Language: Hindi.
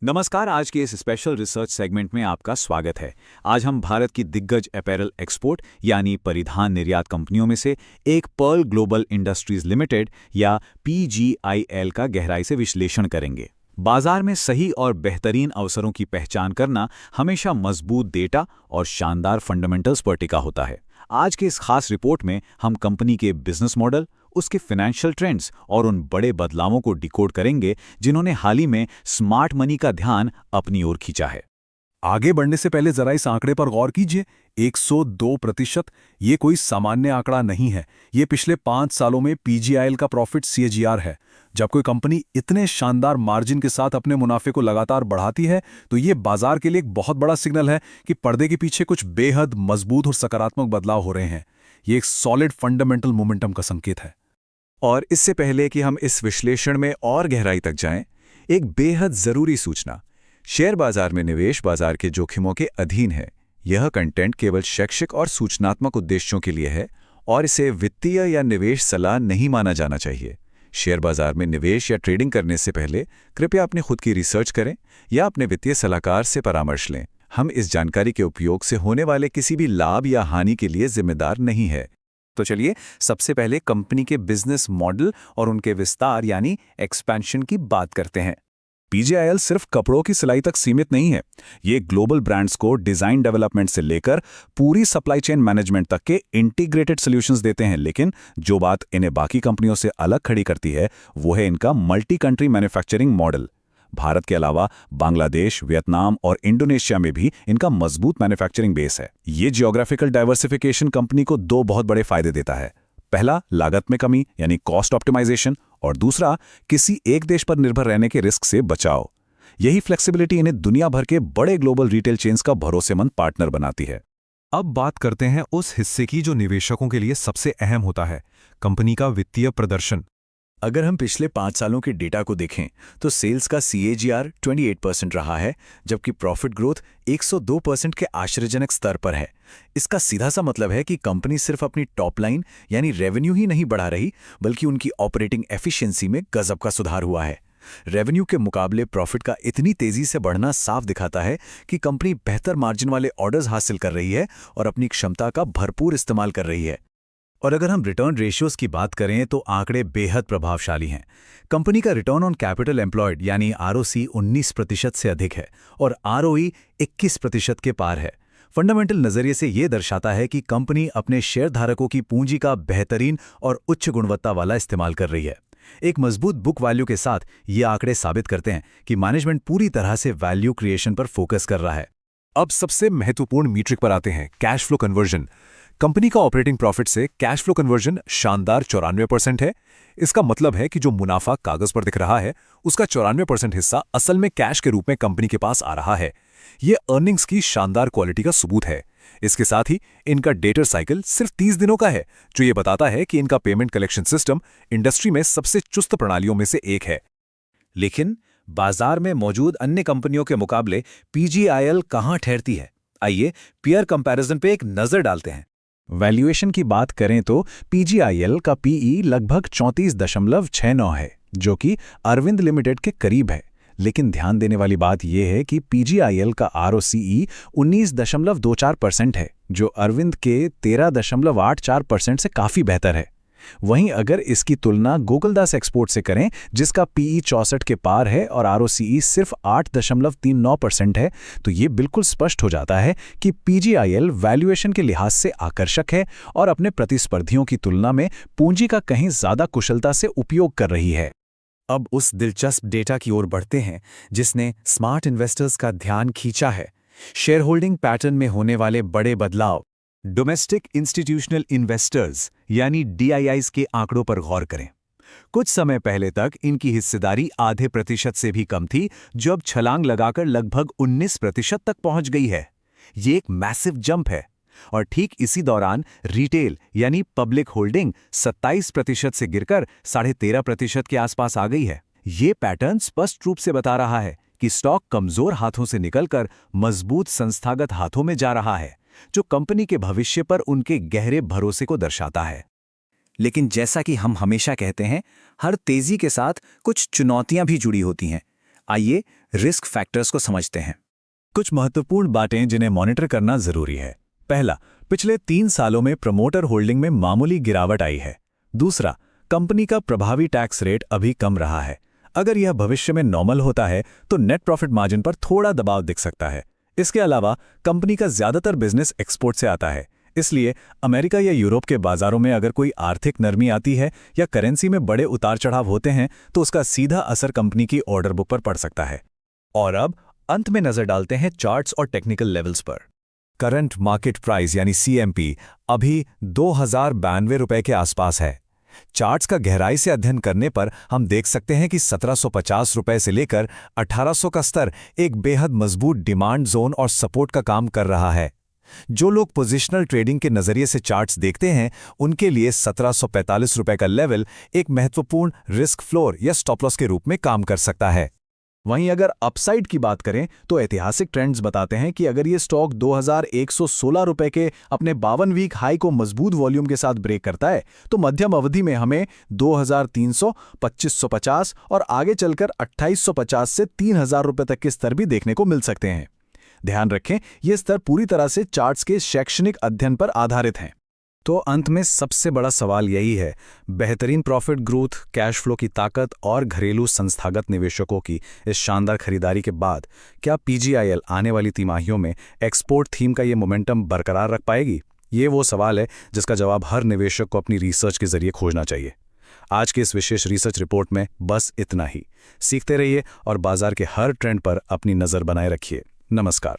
नमस्कार। आज के इस स्पेशल रिसर्च सेगमेंट में आपका स्वागत है। आज हम भारत की दिग्गज अपैरल एक्सपोर्ट यानी परिधान निर्यात कंपनियों में से एक पर्ल ग्लोबल इंडस्ट्रीज लिमिटेड या PGIL का गहराई से विश्लेषण करेंगे। बाजार में सही और बेहतरीन अवसरों की पहचान करना हमेशा मजबूत डेटा और शानदार फंडामेंटल्स पर टिका होता है। आज के इस खास रिपोर्ट में हम कंपनी के बिजनेस मॉडल, उसके फाइनेंशियल ट्रेंड्स और उन बड़े बदलावों को डिकोड करेंगे जिन्होंने हाल ही में स्मार्ट मनी का ध्यान अपनी ओर खींचा है। आगे बढ़ने से पहले जरा इस आंकड़े पर गौर कीजिए। 102%। ये कोई सामान्य आंकड़ा नहीं है। ये पिछले 5 सालों में PGIL का प्रॉफिट CAGR है। जब कोई कंपनी इतने शानदार मार्जिन के साथ अपने मुनाफे को लगातार बढ़ाती है तो ये बाजार के लिए एक बहुत बड़ा सिग्नल है कि पर्दे के पीछे कुछ बेहद मजबूत और सकारात्मक बदलाव हो रहे हैं। ये एक सॉलिड फंडामेंटल मोमेंटम का संकेत है। और इससे पहले कि हम इस विश्लेषण में और गहराई तक जाएं, एक बेहद जरूरी सूचना। शेयर बाजार में निवेश बाजार के जोखिमों के अधीन है। यह कंटेंट केवल शैक्षिक और सूचनात्मक उद्देश्यों के लिए है और इसे वित्तीय या निवेश सलाह नहीं माना जाना चाहिए। शेयर बाजार में निवेश या ट्रेडिंग करने से पहले कृपया अपनी खुद की रिसर्च करें या अपने वित्तीय सलाहकार से परामर्श लें। हम इस जानकारी के उपयोग से होने वाले किसी भी लाभ या हानि के लिए जिम्मेदार नहीं है। तो चलिए सबसे पहले कंपनी के बिजनेस मॉडल और उनके विस्तार यानी एक्सपेंशन की बात करते हैं। PGIL सिर्फ कपड़ों की सिलाई तक सीमित नहीं है। ये ग्लोबल ब्रांड्स को डिजाइन डेवलपमेंट से लेकर पूरी सप्लाई चेन मैनेजमेंट तक के इंटीग्रेटेड सॉल्यूशंस देते हैं। लेकिन जो बात इन्हें बाकी कंपनियों से अलग खड़ी करती है वो है इनका multi country manufacturing model. Bharat के अलावा बांग्लादेश, वियतनाम और इंडोनेशिया में भी इनका मजबूत मैन्युफैक्चरिंग बेस है। ये जियोग्राफिकल डाइवर्सिफिकेशन कंपनी को 2 बहुत बड़े फायदे देता है। पहला, लागत में कमी यानी कॉस्ट ऑप्टिमाइजेशन, और दूसरा, किसी एक देश पर निर्भर रहने के रिस्क से बचाव। यही फ्लेक्सिबिलिटी इन्हें दुनिया भर के बड़े ग्लोबल रिटेल चेन्स का भरोसेमंद पार्टनर बनाती है। अब बात करते हैं उस हिस्से की जो निवेशकों के लिए सबसे अहम होता है, कंपनी का वित्तीय प्रदर्शन। अगर हम पिछले 5 सालों के डेटा को देखें तो सेल्स का CAGR 28% रहा है, जबकि प्रॉफिट ग्रोथ 102% के आश्चर्यजनक स्तर पर है। इसका सीधा सा मतलब है कि कंपनी सिर्फ अपनी टॉप लाइन यानी रेवेन्यू ही नहीं बढ़ा रही, बल्कि उनकी ऑपरेटिंग एफिशिएंसी में गजब का सुधार हुआ है। रेवेन्यू के मुकाबले प्रॉफिट का इतनी तेजी से बढ़ना साफ दिखाता है कि कंपनी बेहतर मार्जिन वाले ऑर्डर्स हासिल कर रही है और अपनी क्षमता का भरपूर इस्तेमाल कर रही है। और अगर हम रिटर्न रेशियोज की बात करें तो आंकड़े बेहद प्रभावशाली हैं। कंपनी का रिटर्न ऑन कैपिटल एम्प्लॉयड यानी ROC 19% से अधिक है और ROE 21% के पार है। फंडामेंटल नजरिए से यह दर्शाता है कि कंपनी अपने शेयरधारकों की पूंजी का बेहतरीन और उच्च गुणवत्ता वाला इस्तेमाल कर रही है। एक मजबूत बुक वैल्यू के साथ ये आंकड़े साबित करते हैं कि मैनेजमेंट पूरी तरह से वैल्यू क्रिएशन पर फोकस कर रहा है। अब सबसे महत्वपूर्ण मीट्रिक पर आते हैं, कैश फ्लो कन्वर्जन। कंपनी का ऑपरेटिंग प्रॉफिट से कैश फ्लो कन्वर्जन शानदार 94% है। इसका मतलब है कि जो मुनाफा कागज पर दिख रहा है उसका 94% हिस्सा असल में कैश के रूप में कंपनी के पास आ रहा है। यह अर्निंग्स की शानदार क्वालिटी का सबूत है। इसके साथ ही इनका डेटर साइकिल सिर्फ 30 दिनों का है, जो ये बताता है कि इनका पेमेंट कलेक्शन सिस्टम इंडस्ट्री में सबसे चुस्त प्रणालियों में से एक है। लेकिन बाजार में मौजूद अन्य कंपनियों के मुकाबले PGIL कहां ठहरती है? आइए पीयर कंपैरिजन पे एक नजर डालते हैं। वैल्यूएशन की बात करें तो PGIL का PE लगभग 34.69 है, जो कि अरविंद लिमिटेड के करीब है। लेकिन ध्यान देने वाली बात यह है कि PGIL का ROCE 19.24% है, जो अरविंद के 13.84% से काफी बेहतर है। वहीं अगर इसकी तुलना गोकुलदास एक्सपोर्ट से करें, जिसका PE 64 के पार है और ROCE सिर्फ 8.39% है, तो ये बिल्कुल स्पष्ट हो जाता है कि PGIL वैल्यूएशन के लिहाज से आकर्षक है और अपने प्रतिस्पर्धियों की तुलना में पूंजी का कहीं ज्यादा कुशलता से उपयोग कर रही है। अब उस दिलचस्प डेटा की ओर बढ़ते हैं जिसने स्मार्ट इन्वेस्टर्स का ध्यान खींचा है, शेयर होल्डिंग पैटर्न में होने वाले बड़े बदलाव। डोमेस्टिक इंस्टीट्यूशनल इन्वेस्टर्स यानी DIIs के आंकड़ों पर गौर करें। कुछ समय पहले तक इनकी हिस्सेदारी आधे प्रतिशत से भी कम थी, जो अब छलांग लगाकर लगभग 19% तक पहुंच गई है। ये एक मैसिव जंप है। और ठीक इसी दौरान रिटेल यानी पब्लिक होल्डिंग 27% से गिरकर 13.5% के आसपास आ गई है। ये पैटर्न स्पष्ट रूप से बता रहा है कि स्टॉक कमजोर हाथों से निकलकर मजबूत संस्थागत हाथों में जा रहा है, जो कंपनी के भविष्य पर उनके गहरे भरोसे को दर्शाता है। लेकिन जैसा कि हम हमेशा कहते हैं, हर तेजी के साथ कुछ चुनौतियां भी जुड़ी होती हैं। आइए रिस्क फैक्टर्स को समझते हैं। कुछ महत्वपूर्ण बातें जिन्हें मॉनिटर करना जरूरी है। पहला, पिछले 3 सालों में प्रमोटर होल्डिंग में मामूली गिरावट आई है। दूसरा, कंपनी का प्रभावी टैक्स रेट अभी कम रहा है। अगर यह भविष्य में नॉर्मल होता है तो नेट प्रॉफिट मार्जिन पर थोड़ा दबाव दिख सकता है। इसके अलावा कंपनी का ज्यादातर बिजनेस एक्सपोर्ट से आता है, इसलिए अमेरिका या यूरोप के बाजारों में अगर कोई आर्थिक नरमी आती है या करेंसी में बड़े उतार चढ़ाव होते हैं तो उसका सीधा असर कंपनी की ऑर्डर बुक पर पड़ सकता है। और अब अंत में नजर डालते हैं चार्ट्स और टेक्निकल लेवल्स पर। करंट मार्केट प्राइस यानी CMP अभी 2092 रुपए के आसपास है। चार्ट्स का गहराई से अध्ययन करने पर हम देख सकते हैं कि 1750 रुपए से लेकर 1800 का स्तर एक बेहद मजबूत डिमांड जोन और सपोर्ट का काम कर रहा है। जो लोग पोजिशनल ट्रेडिंग के नजरिए से चार्ट्स देखते हैं उनके लिए 1745 रुपए का लेवल एक महत्वपूर्ण रिस्क फ्लोर या स्टॉप लॉस के रूप में काम कर सकता है। वहीं अगर अपसाइड की बात करें तो ऐतिहासिक ट्रेंड्स बताते हैं कि अगर ये स्टॉक 2116 रुपए के अपने 52 वीक हाई को मजबूत वॉल्यूम के साथ ब्रेक करता है तो मध्यम अवधि में हमें 2300, 2550 और आगे चलकर 2850 से 3000 रुपए तक के स्तर भी देखने को मिल सकते हैं। ध्यान रखें, ये स्तर पूरी तरह से चार्ट्स के शैक्षणिक अध्ययन पर आधारित हैं। तो अंत में सबसे बड़ा सवाल यही है, बेहतरीन प्रॉफिट ग्रोथ, कैश फ्लो की ताकत और घरेलू संस्थागत निवेशकों की इस शानदार खरीदारी के बाद क्या PGIL आने वाली तिमाहियों में एक्सपोर्ट थीम का ये मोमेंटम बरकरार रख पाएगी? ये वो सवाल है जिसका जवाब हर निवेशक को अपनी रिसर्च के जरिए खोजना चाहिए। आज के इस विशेष रिसर्च रिपोर्ट में बस इतना ही। सीखते रहिए और बाजार के हर ट्रेंड पर अपनी नज़र बनाए रखिए। नमस्कार।